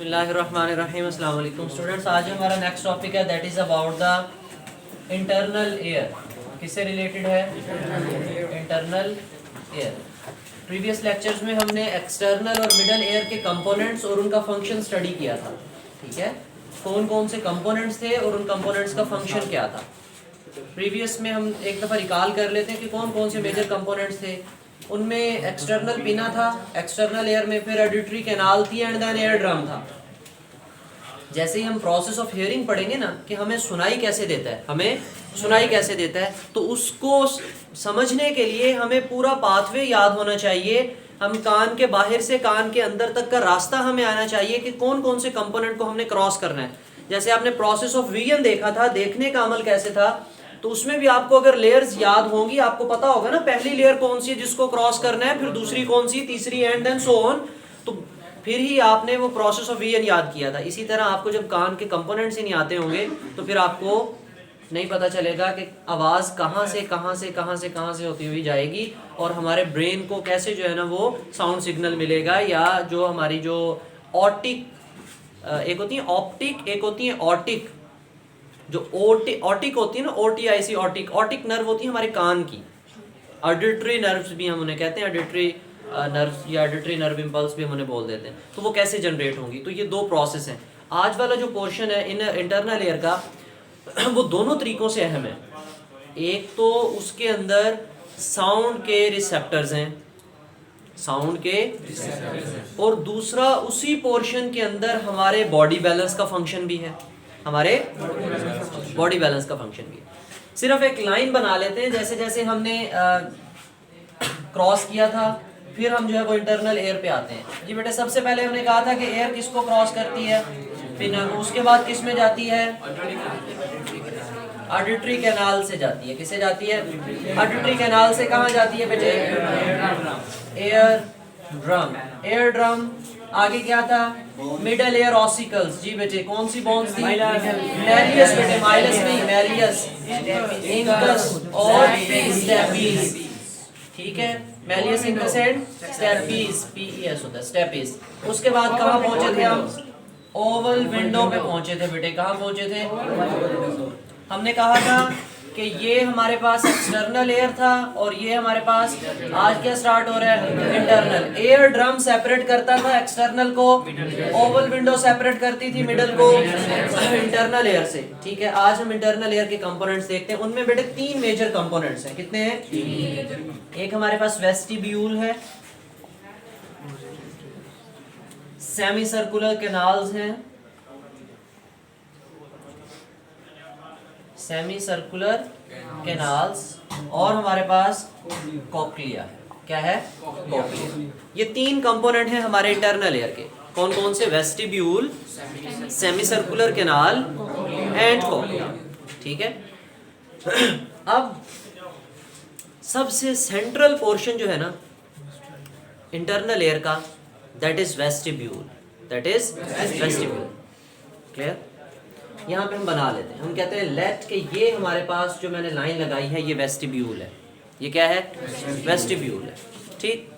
बिस्मिल्लाहिर्रहमानिर्रहीम। अस्सलाम वालेकुम स्टूडेंट्स, आज हमारा नेक्स्ट टॉपिक है that is about the internal air. किससे रिलेटेड है? Internal air. प्रीवियस लेक्चर्स में हमने एक्सटर्नल और मिडल एयर के कंपोनेंट्स और उनका फंक्शन स्टडी किया था। ठीक है, कौन कौन से कंपोनेंट्स थे और उन कंपोनेंट्स का फंक्शन क्या था। प्रीवियस में हम एक दफ़ा रिकॉल कर लेते हैं कि कौन कौन से मेजर कंपोनेंट्स थे। उनमें एक्सटर्नल पिना था, एक्सटर्नल एयर में फिर ऑडिटरी कैनाल थी एंड देन एयर ड्रम था। जैसे ही हम प्रोसेस ऑफ हियरिंग पढ़ेंगे ना कि हमें सुनाई कैसे देता है, हमें सुनाई कैसे देता है, तो उसको समझने के लिए हमें पूरा पाथवे याद होना चाहिए। हम कान के बाहर से कान के अंदर तक का रास्ता हमें आना चाहिए कि कौन कौन से कंपोनेंट को हमने क्रॉस करना है। जैसे आपने प्रोसेस ऑफ विजन देखा था, देखने का अमल कैसे था, तो उसमें भी आपको अगर लेयर्स याद होंगी, आपको पता होगा ना पहली लेयर कौन सी है जिसको क्रॉस करना है, फिर दूसरी कौन सी, तीसरी एंड देन सो ऑन, तो फिर ही आपने वो प्रोसेस ऑफ विजन याद किया था। इसी तरह आपको जब कान के कंपोनेंट्स ही नहीं आते होंगे तो फिर आपको नहीं पता चलेगा कि आवाज़ कहाँ से होती हुई जाएगी और हमारे ब्रेन को कैसे जो है ना वो साउंड सिग्नल मिलेगा, या जो हमारी जो ऑटिक एक होती है ऑप्टिक, एक होती है ऑटिक। जो ऑटिक होती है ना, OTIC ऑटिक नर्व होती है हमारे कान की। ऑडिटरी नर्व्स भी हम उन्हें कहते हैं, ऑडिटरी नर्व्स या ऑडिटरी नर्व इम्पल्स भी हम उन्हें बोल देते हैं। तो वो कैसे जनरेट होंगी, तो ये दो प्रोसेस हैं। आज वाला जो पोर्शन है इन इंटरनल एयर का वो दोनों तरीक़ों से अहम है। एक तो उसके अंदर साउंड के रिसेप्टर्स हैं, साउंड के, और दूसरा उसी पोर्शन के अंदर हमारे बॉडी बैलेंस का फंक्शन भी है, हमारे बॉडी बैलेंस का फंक्शन भी है। सिर्फ एक लाइन बना लेते हैं, जैसे जैसे हमने क्रॉस किया था, फिर हम जो है वो इंटरनल एयर पे आते हैं। जी बेटे, सबसे पहले हमने कहा था कि एयर किसको क्रॉस करती है, फिर उसके बाद किस में जाती है, ऑडिटरी कैनाल से जाती है। किससे जाती है? ऑडिटरी कैनाल से कहाँ जाती है बेटे? Air drum. एयर ड्रम आगे क्या था? Middle air ossicles. जी बेटे, कौन सी बोन्स थी? मैलियस बेटे, माइलस नहीं, मैलियस, इंकस और स्टेपीज। ठीक है, malleus, incus and stapes, PES होता है, स्टेपीज। उसके बाद कहाँ पहुंचे थे हम? ओवल विंडो पे पहुंचे थे बेटे। कहाँ पहुंचे थे? हमने कहा था कि ये हमारे पास एक्सटर्नल एयर था और ये हमारे पास आज क्या स्टार्ट हो रहा है? इंटरनल। एयर ड्रम सेपरेट करता था एक्सटर्नल को, ओवल विंडो सेपरेट करती थी मिडल को इंटरनल एयर से। ठीक है, आज हम इंटरनल एयर के कंपोनेंट्स देखते हैं। उनमें बेटे 3 मेजर कंपोनेंट्स हैं। कितने हैं? एक हमारे पास वेस्टिब्यूल है, सेमी सर्कुलर कैनाल्स हैं, सेमी सर्कुलर कैनाल्स, और हमारे पास कॉक्लिया है। क्या है? कॉक्लिया। ये 3 कंपोनेंट हैं हमारे इंटरनल एयर के। कौन कौन से? Vestibule, semi circular canal and cochlea. ठीक है, अब सबसे सेंट्रल पोर्शन जो है ना इंटरनल एयर का, that is vestibule, that is vestibule. Clear? यहाँ पे हम बना लेते हैं, हम कहते हैं लेट के ये हमारे पास जो मैंने लाइन लगाई है ये वेस्टिब्यूल है। ये क्या है? वेस्टिब्यूल है। ठीक,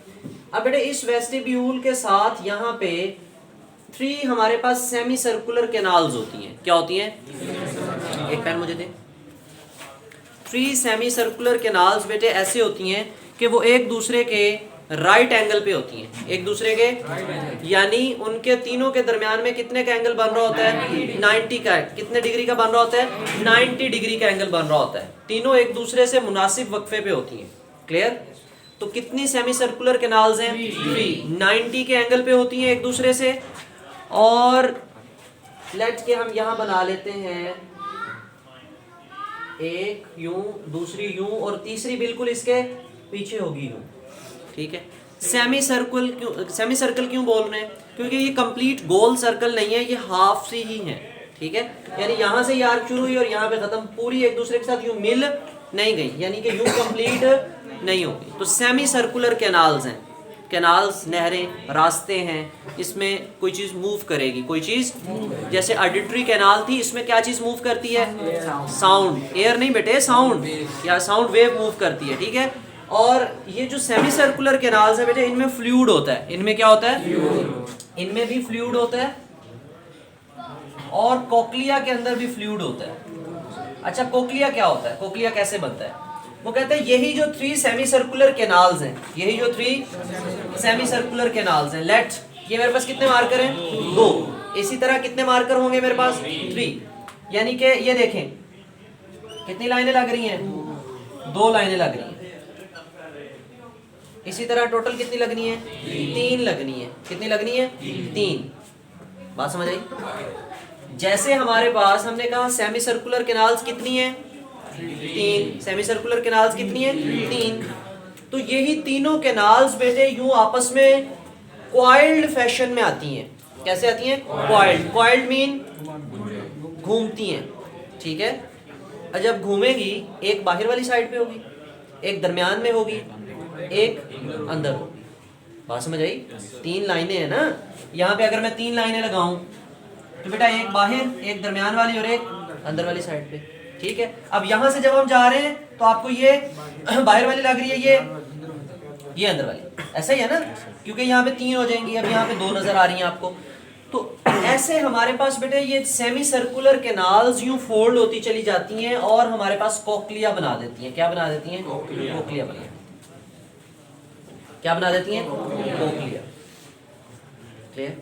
अब बेटे इस वेस्टिब्यूल के साथ यहाँ पे 3 हमारे पास सेमी सर्कुलर कैनाल्स होती हैं। क्या होती हैं? एक पेन मुझे दे। 3 सेमी सर्कुलर कैनाल्स बेटे ऐसे होती हैं कि वो एक दूसरे के राइट एंगल पे होती हैं, एक दूसरे के, यानी उनके तीनों के दरमियान में कितने का एंगल बन रहा होता है? 90 का। कितने डिग्री का बन रहा होता है? 90 डिग्री का एंगल बन रहा होता है। तीनों एक दूसरे से मुनासिब वक्फे पे होती हैं। क्लियर? तो कितनी सेमी सर्कुलर कैनाल्स हैं? 3। 90 के एंगल पे होती हैं एक दूसरे से। और लेट के हम यहाँ बना लेते हैं, एक यूं, दूसरी यूं, और तीसरी बिल्कुल इसके पीछे होगी यूं। ठीक है, सेमी सर्कल क्यों बोल रहे हैं? क्योंकि ये कंप्लीट गोल सर्कल नहीं है, ये हाफ सी ही है। ठीक है, यानी यहाँ से ये आर्क शुरू हुई और यहाँ पे खत्म, पूरी एक दूसरे के साथ यूं मिल नहीं गई, यानी कि यूं कंप्लीट नहीं होगी। तो सेमी सर्कुलर कैनाल्स हैं, कैनाल्स नहरें, रास्ते हैं, इसमें कोई चीज़ मूव करेगी, कोई चीज़। जैसे ऑडिटरी कैनाल थी, इसमें क्या चीज़ मूव करती है? साउंड। एयर नहीं बेटे, साउंड, या साउंड वेव मूव करती है। ठीक है, और ये जो सेमी सर्कुलर कैनाल्स है बेटे, इनमें फ्लूइड होता है। इनमें क्या होता है? इनमें भी फ्लूइड होता है, और कोक्लिया के अंदर भी फ्लूइड होता है। अच्छा, कोक्लिया क्या होता है, कोक्लिया कैसे बनता है? वो कहते हैं यही जो 3 सेमी सर्कुलर कैनाल्स हैं, यही जो 3 सेमी सर्कुलर कैनाल्स हैं, लेट ये मेरे पास कितने मार्कर हैं? 2। इसी तरह कितने मार्कर होंगे मेरे पास? 3। यानी कि ये देखें कितनी लाइनें लग रही हैं? 2 लाइनें लग रही हैं। इसी तरह टोटल कितनी लगनी है? 3 लगनी है। कितनी लगनी है? 3। बात समझ आई? जैसे हमारे पास हमने कहा सेमी सर्कुलर कैनाल्स कितनी है? 3। सेमी सर्कुलर कैनाल्स कितनी है? 3। तो यही तीनों कैनाल्स बेटे यूं आपस में क्वाइल्ड फैशन में आती हैं। कैसे आती हैं? क्वाइल्ड। क्वाइल्ड मीन घूमती हैं, ठीक है। और जब घूमेगी, एक बाहर वाली साइड पे होगी, एक दरमियान में होगी, एक अंदर होगी। बात समझ आई? 3 लाइनें हैं ना, यहाँ पे अगर मैं 3 लाइनें लगाऊं तो बेटा एक बाहर, एक दरमियान वाली और एक अंदर वाली साइड पे, ठीक है। अब यहाँ से जब हम जा रहे हैं तो आपको ये बाहर वाली लग रही है, ये अंदर वाली, ऐसा ही है ना, क्योंकि यहाँ पे 3 हो जाएंगी। अब यहाँ पे 2 नजर आ रही हैं आपको। तो ऐसे हमारे पास बेटे ये सेमी सर्कुलर कैनाल्स यूं फोल्ड होती चली जाती हैं और हमारे पास कोक्लिया बना देती हैं। क्या बना देती हैं? कोक्लिया बना देती हैं। क्या बना देती हैं? कोक्लिया। क्लियर?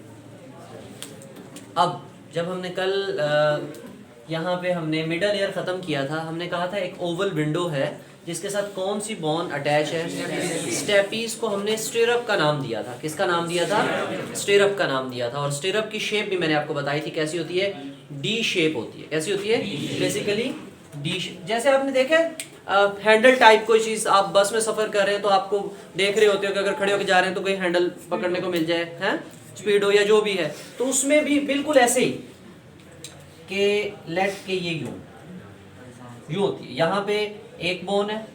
अब जब हमने कल यहाँ पे हमने मिडल ईयर ख़त्म किया था, हमने कहा था एक ओवल विंडो है जिसके साथ कौन सी बोन अटैच है? स्टेपीज को हमने स्टिरअप का नाम दिया था। किसका नाम दिया था? स्टिरअप का नाम दिया था। और स्टिरअप की शेप भी मैंने आपको बताई थी कैसी होती है? डी शेप होती है। कैसी होती है? Basically D shape. जैसे आपने देखा हैंडल टाइप कोई चीज़, आप बस में सफ़र कर रहे हैं तो आपको देख रहे होते हो कि अगर खड़े होकर जा रहे हैं तो कोई हैंडल पकड़ने को मिल जाए, हैं, स्पीड हो या जो भी है। तो उसमें भी बिल्कुल ऐसे ही कि लेट के ये यूं होती है। यहाँ पे एक बोन है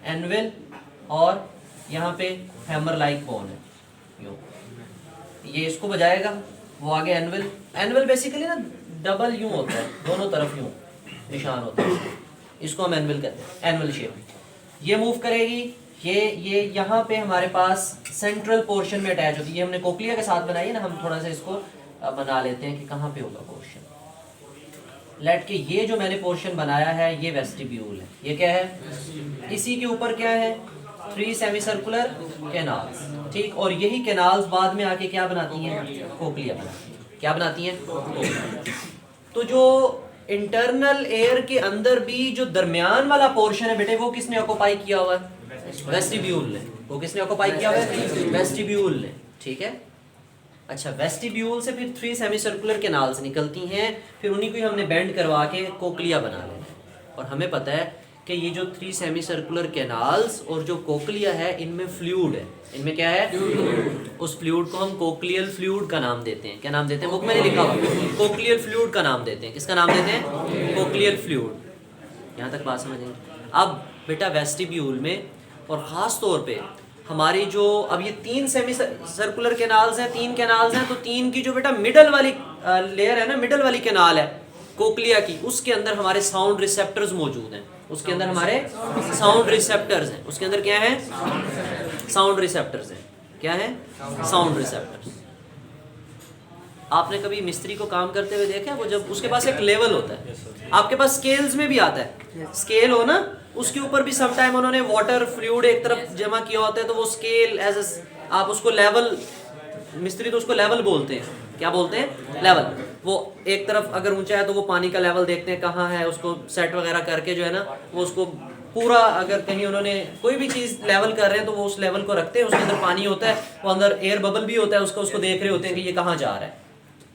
एनविल, और यहाँ पे हैमर लाइक बोन है यूं। ये इसको बजाएगा, वो आगे एनविल। एनविल बेसिकली ना डबल यूं होता है, दोनों तरफ यूं निशान होता है, इसको हम एनविल कहते हैं, एनविल शेप। ये मूव करेगी, ये यहाँ पे हमारे पास सेंट्रल पोर्शन में अटैच होती है। ये हमने कोक्लिया के साथ बनाई है ना, हम थोड़ा सा इसको बना लेते हैं कि कहाँ पे होगा पोर्शन। लेट के ये जो मैंने पोर्शन बनाया है ये वेस्टिब्यूल है। ये क्या है? इसी के ऊपर क्या है? 3 सेमी सर्कुलर कैनाल्स, ठीक। और यही कैनाल्स बाद में आके क्या बनाती हैं? कोक्लिया बनाती हैं। क्या बनाती हैं? तो जो इंटरनल एयर के अंदर भी जो दरमियान वाला पोर्शन है बेटे, वो किसने ऑक्युपाई किया हुआ है? वेस्टिब्यूल ने। वो किसने ऑक्युपाई किया हुआ है? वेस्टिब्यूल ने, ठीक है। अच्छा, वेस्टिब्यूल से फिर 3 सेमी सर्कुलर कैनाल्स निकलती हैं, फिर उन्हीं को ही हमने बेंड करवा के कोक्लिया बना लेना है। और हमें पता है कि ये जो 3 सेमी सर्कुलर कैनाल्स और जो कोक्लिया है, इनमें फ्लूइड है। इनमें क्या है? उस फ्लूइड को हम कोक्लियल फ्लूइड का नाम देते हैं। क्या नाम देते हैं? बुक में नहीं लिखा हुआ, कोक्लियल फ्लूइड का नाम देते हैं। किसका नाम देते हैं? कोक्लियल फ्लूइड। यहाँ तक बात समझ आई? अब बेटा वेस्टिब्यूल में और ख़ास तौर पे हमारी जो अब ये 3 सेमी सर्कुलर कैनाल्स हैं, 3 कैनाल्स हैं, तो 3 की जो बेटा मिडल वाली लेयर है ना, मिडल वाली कैनाल है कोक्लिया की, उसके अंदर हमारे साउंड रिसेप्टर्स मौजूद हैं। उसके अंदर हमारे साउंड रिसेप्टर्स हैं। उसके अंदर क्या है? साउंड रिसेप्टर्स हैं। क्या है? Sound receptors. आपने कभी मिस्त्री को काम करते हुए देखा? वो जब उसके पास एक लेवल होता है, आपके पास स्केल्स में भी आता है, स्केल हो ना, उसके ऊपर भी सम टाइम उन्होंने वाटर फ्लूइड एक तरफ जमा किया होता है, तो वो स्केल एज आप उसको लेवल, मिस्त्री तो उसको लेवल बोलते हैं। क्या बोलते हैं? लेवल। वो एक तरफ अगर ऊंचा है तो वो पानी का लेवल देखते हैं कहाँ है, उसको सेट वगैरह करके जो है ना, वो उसको पूरा, अगर कहीं उन्होंने कोई भी चीज़ लेवल कर रहे हैं तो वो उस लेवल को रखते हैं। उसके अंदर पानी होता है, वो अंदर एयर बबल भी होता है, उसको देख रहे होते हैं कि ये कहाँ जा रहा है।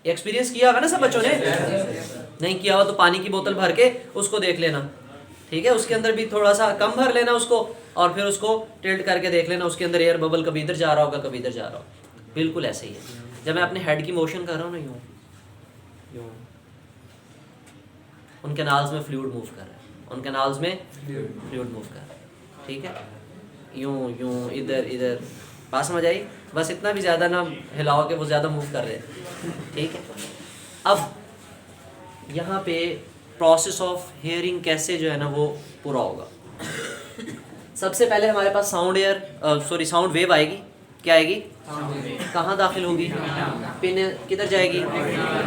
एक्सपीरियंस किया होगा ना सब बच्चों ने? नहीं किया हो तो पानी की बोतल भर के उसको देख लेना, ठीक है। उसके अंदर भी थोड़ा सा कम भर लेना उसको, और फिर उसको टिल्ट करके देख लेना, उसके अंदर एयर बबल कभी इधर जा रहा होगा, कभी इधर जा रहा होगा। बिल्कुल ऐसे ही है। जब मैं अपने हेड की मोशन कर रहा हूँ ना, यूँ उन कैनाल्स में फ्लूइड मूव कर रहा है, उन कैनाल्स में फ्लूइड मूव कर रहा है, ठीक है। यूँ इधर इधर। बात समझ आई? बस इतना भी ज़्यादा ना हिलाओ कि वो ज़्यादा मूव कर रहे हैं, ठीक है। अब यहाँ पे प्रोसेस ऑफ हेयरिंग कैसे जो है ना वो पूरा होगा। सबसे पहले हमारे पास साउंड वेव आएगी। क्या आएगी? कहाँ दाखिल होगी? पिन किधर जाएगी?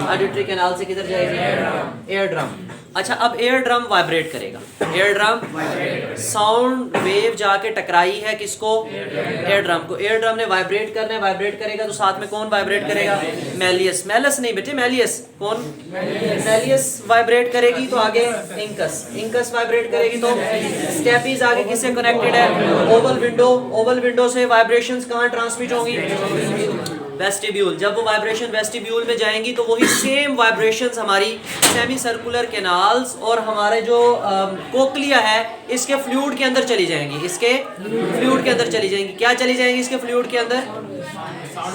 ऑडिटरी कैनाल से किधर जाएगी? Air drum. अच्छा, अब एयर ड्रम वाइब्रेट करेगा। एयर ड्रम साउंड वेव जाके टकराई है किसको? एयर ड्रम को। एयर ड्रम ने वाइब्रेट करना है, वाइब्रेट करेगा तो साथ में कौन वाइब्रेट करेगा? मैलियस। मैलस नहीं बेटे, मैलियस। कौन? मैलियस वाइब्रेट करेगी तो आगे इंकस। इंकस वाइब्रेट करेगी तो स्टेपीज आगे किससे कनेक्टेड है? Oval window. ओवल विंडो से वाइब्रेशंस कहाँ ट्रांसमिट होंगी? वेस्टिब्यूल। जब वो वाइब्रेशन वेस्टिब्यूल में जाएंगी तो वही सेम वाइब्रेशंस हमारी सेमी सर्कुलर कैनाल्स और हमारे जो कोक्लिया है इसके फ्लूइड के अंदर चली जाएंगी। इसके फ्लूइड के अंदर चली जाएंगी। क्या चली जाएंगी इसके फ्लूइड के अंदर?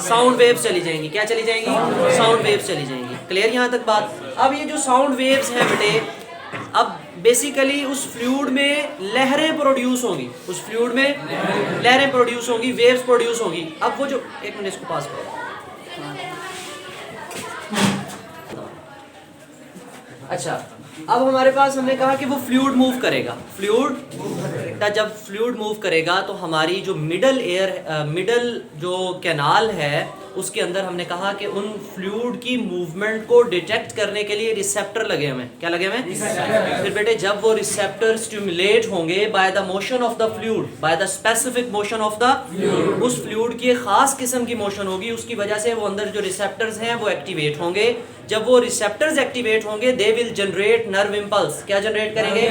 साउंड वेव्स चली जाएंगी। क्या चली जाएंगी? साउंड वेव्स चली जाएंगी। क्लियर यहाँ तक बात? अब ये जो साउंड वेव्स हैं बेटे, अब बेसिकली उस फ्लूइड में लहरें प्रोड्यूस होंगी। उस फ्लूइड में लहरें प्रोड्यूस होंगी, वेव्स प्रोड्यूस होंगी। अब वो जो, एक मिनट इसको पास करो। अच्छा, अब हमारे पास हमने कहा कि वो फ्लूइड मूव करेगा। फ्लूइड जब फ्लूइड मूव करेगा तो हमारी जो मिडल जो कैनाल है उसके अंदर हमने कहा कि उन फ्लूइड की मूवमेंट को डिटेक्ट करने के लिए रिसेप्टर लगे हुए हैं। क्या लगे हुए हैं? फिर बेटे जब वो रिसेप्टर स्टिमुलेट होंगे by the motion of the fluid, by the specific motion of the fluid, उस फ्लूइड की एक खास किस्म की मोशन होगी, उसकी वजह से वो अंदर जो रिसेप्टर्स हैं वो एक्टिवेट होंगे। जब वो रिसेप्टर्स एक्टिवेट होंगे they will generate nerve impulse. क्या जनरेट करेंगे?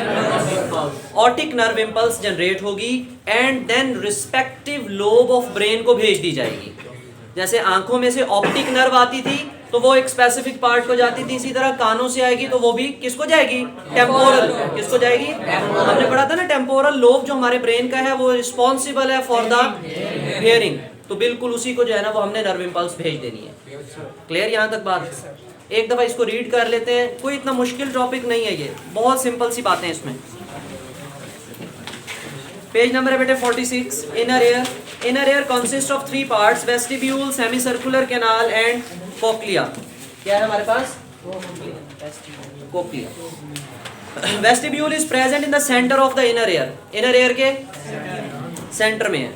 ऑप्टिक नर्व इंपल्स जनरेट होगी and then respective lobe of brain को भेज दी जाएगी। जैसे आंखों में से ऑप्टिक नर्व आती थी तो वो एक स्पेसिफिक पार्ट को जाती थी, इसी तरह कानों से आएगी तो वो भी किसको जाएगी? टेम्पोरल। किसको जाएगी? हमने पढ़ा था ना, टेम्पोरल लोब जो हमारे ब्रेन का है वो रिस्पॉन्सिबल है फॉर द हियरिंग, तो बिल्कुल उसी को जो है ना वो हमने नर्व इंपल्स भेज देनी है। क्लियर यहाँ तक बात? एक दफ़ा इसको रीड कर लेते हैं, कोई इतना मुश्किल टॉपिक नहीं है, ये बहुत सिंपल सी बातें हैं इसमें। पेज नंबर है बेटे 46। Inner ear. Inner ear consist of 3 parts, vestibule, semi circular canal and cochlea. क्या है हमारे पास? Cochlea. Vestibule is present in the centre of the inner ear. Inner ear के सेंटर में है।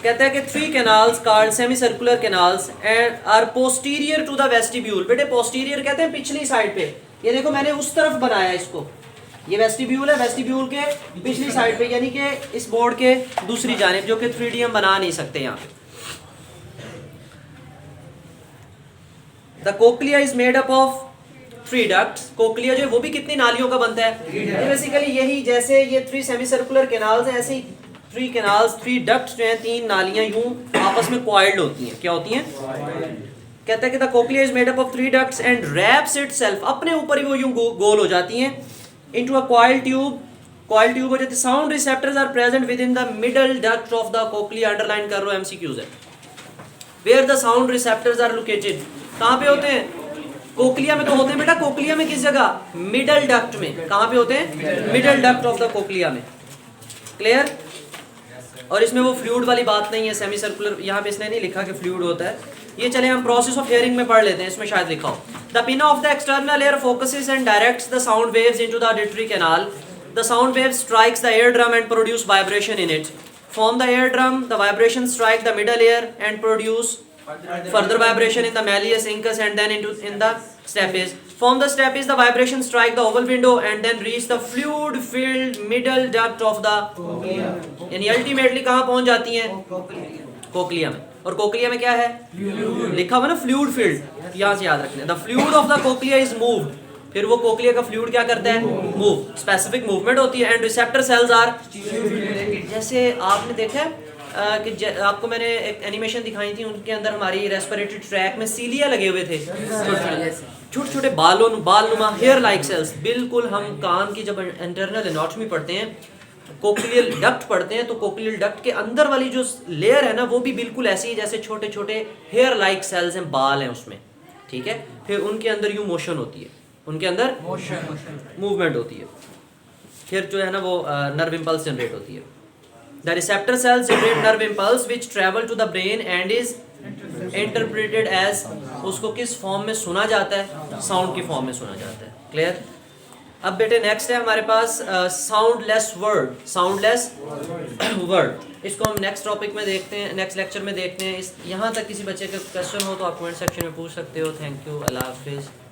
कहता है कि 3 canals called semi circular canals and are posterior to the vestibule. बेटे पोस्टीरियर कहते हैं पिछली साइड पे। ये देखो मैंने उस तरफ बनाया इसको, ये वेस्टिब्यूल है, वेस्टिब्यूल के पिछली साइड पे, यानी कि इस बोर्ड के दूसरी जानिब, जो कि 3D हम बना नहीं सकते यहाँ पे। The cochlea is made up of 3 ducts. Cochlea जो है वो भी कितनी नालियों का बनता है? बेसिकली यही, जैसे ये 3 सेमी सर्कुलर कैनाल्स हैं, ऐसे ही 3 कैनाल्स, 3 डक्ट्स जो हैं, 3 नालियां यूं आपस में कॉइल्ड होती हैं। क्या होती हैं? कहता है कि the cochlea is made up of 3 ducts and wraps itself, अपने ऊपर ही वो यूं गोल हो जाती हैं, into a coil tube। coil tube हो जाती है। Sound receptors are present within the middle duct of the cochlea. Underline कर लो, एमसीक्यूज है। Where the sound receptors are located, कहाँ पे होते हैं? कोक्लिया में तो होते हैं बेटा। कोक्लिया में किस जगह? मिडल डक्ट में। कहाँ पे होते हैं? Middle duct of the cochlea में। क्लियर? और इसमें वो फ्लूइड वाली बात नहीं है, सेमी सर्कुलर, यहाँ पे इसने नहीं लिखा कि फ्लूइड होता है। ये चले हम प्रोसेस ऑफ हियरिंग में पढ़ लेते हैं, इसमें शायद लिखा हो। The pin of the external air focuses and directs the sound waves into the auditory canal. The sound waves strikes the air drum and produce vibration in it. From the air drum the vibration strike the middle air and produce further vibration in the malleus, incus and then in the stapes. From the stapes the vibration strike the oval window and then reach the fluid filled middle duct of the cochlear. यानी ultimately कहाँ पहुँच जाती हैं? Cochlea में। और cochlea में क्या है? लिखा हुआ ना फ्लूइड फील्ड, यहाँ से याद रखना। The fluid of the cochlea is moved. फिर वो कोक्लिया का फ्लूइड क्या करता है? मूव। स्पेसिफिक मूवमेंट होती है। एंड रिसेप्टर सेल्स आर, जैसे आपने देखा है कि आपको मैंने एक एनिमेशन दिखाई थी, उनके अंदर हमारी रेस्पिरेटरी ट्रैक में सीलिया लगे हुए थे, छोटे छोटे बाल नुमा हेयर लाइक सेल्स। बिल्कुल हम कान की जब इंटरनल एनाटॉमी पढ़ते हैं, कोक्लियल डक्ट पढ़ते हैं, तो कोक्लियल डक्ट के अंदर वाली जो लेयर है ना वो भी बिल्कुल ऐसी है जैसे छोटे छोटे हेयर लाइक सेल्स हैं, बाल हैं उसमें। ठीक है, फिर उनके अंदर यूं मोशन होती है, उनके अंदर मूवमेंट होती है, फिर जो है ना वो नर्व इंपल्स जनरेट होती है। The receptor cells generate nerve impulse which travel to the brain and is interpreted as, उसको किस फॉर्म में सुना जाता है? साउंड की फॉर्म में सुना जाता है। क्लियर? अब बेटे नेक्स्ट है हमारे पास साउंडलेस वर्ड। इसको हम नेक्स्ट टॉपिक में देखते हैं, नेक्स्ट लेक्चर में देखते हैं। इस यहाँ तक किसी बच्चे का क्वेश्चन हो तो आप कमेंट सेक्शन में पूछ सकते हो। थैंक यू, अल्लाह हाफिज़।